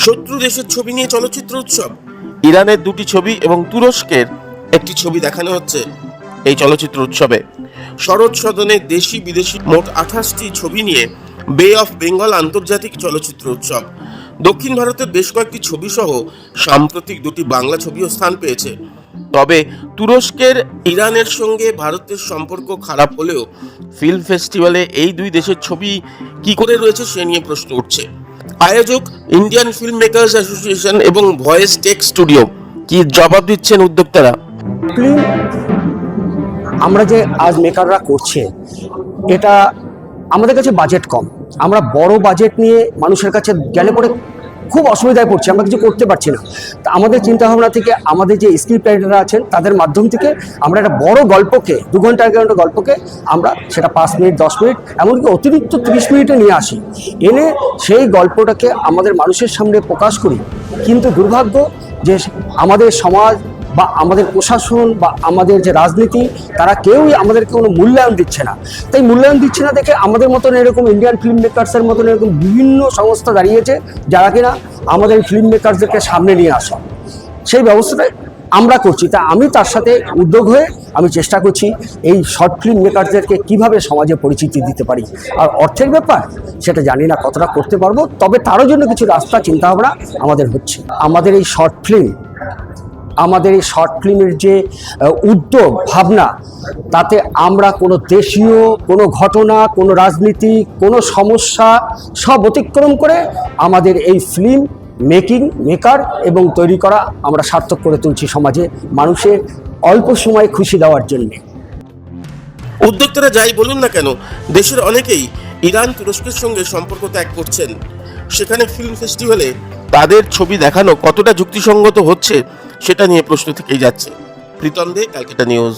শত্রু দেশের ছবি নিয়ে চলচ্চিত্র উৎসব। ইরানের দুটি ছবি এবং তুরস্কের একটি ছবি দেখানো হচ্ছে এই চলচ্চিত্র উৎসবে। শরৎ সদনে দেশি বিদেশি মোট 28টি ছবি নিয়ে বে অফ বেঙ্গল আন্তর্জাতিক চলচ্চিত্র উৎসব। দক্ষিণ ভারতের বেশ কয়েকটি ছবি সহ সাম্প্রতিক দুটি বাংলা ছবিও স্থান পেয়েছে। তবে তুরস্কের ইরানের সঙ্গে ভারতের সম্পর্ক খারাপ হলেও ফিল্ম ফেস্টিভ্যালে এই দুই দেশের ছবি কি করে রয়েছে সে নিয়ে প্রশ্ন উঠছে। আয়োজক ইন্ডিয়ান ফিল্ম মেকার্স অ্যাসোসিয়েশন এবং ভয়েস টেক স্টুডিও কি জবাব দিচ্ছেন উদ্যোক্তারা? ফিল্ম আমরা যে আজ মেকাররা করছে, এটা আমাদের কাছে বাজেট কম। আমরা বড় বাজেট নিয়ে মানুষের কাছে গেলে পরে খুব অসুবিধায় পড়ছি, আমরা কিছু করতে পারছি না। তা আমাদের চিন্তাভাবনা থেকে আমাদের যে স্ক্রিপ্ট রাইটাররা আছেন তাদের মাধ্যম থেকে আমরা একটা বড় গল্পকে 2 ঘন্টা 1 ঘন্টা গল্পকে আমরা সেটা 5 মিনিট 10 মিনিট এমনকি অতিরিক্ত 30 মিনিটে নিয়ে আসি, এনে সেই গল্পটাকে আমাদের মানুষের সামনে প্রকাশ করি। কিন্তু দুর্ভাগ্য যে আমাদের সমাজ বা আমাদের প্রশাসন বা আমাদের যে রাজনীতি, তারা কেউই আমাদেরকে কোনো মূল্যায়ন দিচ্ছে না। তাই মূল্যায়ন দিচ্ছে না দেখে আমাদের মতন এরকম ইন্ডিয়ান ফিল্ম মেকার্সের মতন এরকম বিভিন্ন সংস্থা দাঁড়িয়েছে যারা কিনা আমাদের ফিল্ম মেকারসদেরকে সামনে নিয়ে আসা, সেই ব্যবস্থাটাই আমরা করছি। তা আমি তার সাথে উদ্যোগ হয়ে আমি চেষ্টা করছি এই শর্ট ফিল্ম মেকারসদেরকে কীভাবে সমাজে পরিচিতি দিতে পারি। আর অর্থের ব্যাপার সেটা জানি না কতটা করতে পারবো, তবে তারও জন্য কিছু রাস্তা চিন্তাভাবনা আমাদের হচ্ছে। আমাদের এই শর্ট ফিল্মের যে উদ্যোগ ভাবনা, তাতে আমরা কোনো দেশীয় কোনো ঘটনা, কোনো রাজনীতি, কোনো সমস্যা সব অতিক্রম করে আমাদের এই ফিল্ম মেকার এবং তৈরি করা আমরা সার্থক করে তুলছি সমাজে মানুষের অল্প সময়ে খুশি দেওয়ার জন্যে। উদ্যোক্তারা যাই বলুন না কেন, দেশের অনেকেই ইরান তুরস্কের সঙ্গে সম্পর্ক ত্যাগ করছেন। সেখানে ফিল্ম ফেস্টিভ্যালে তাদের ছবি দেখানো কতটা যুক্তিসঙ্গত হচ্ছে সেটা নিয়ে প্রশ্ন থেকেই যাচ্ছে। প্রীতম দে, ক্যালকাটা নিউজ।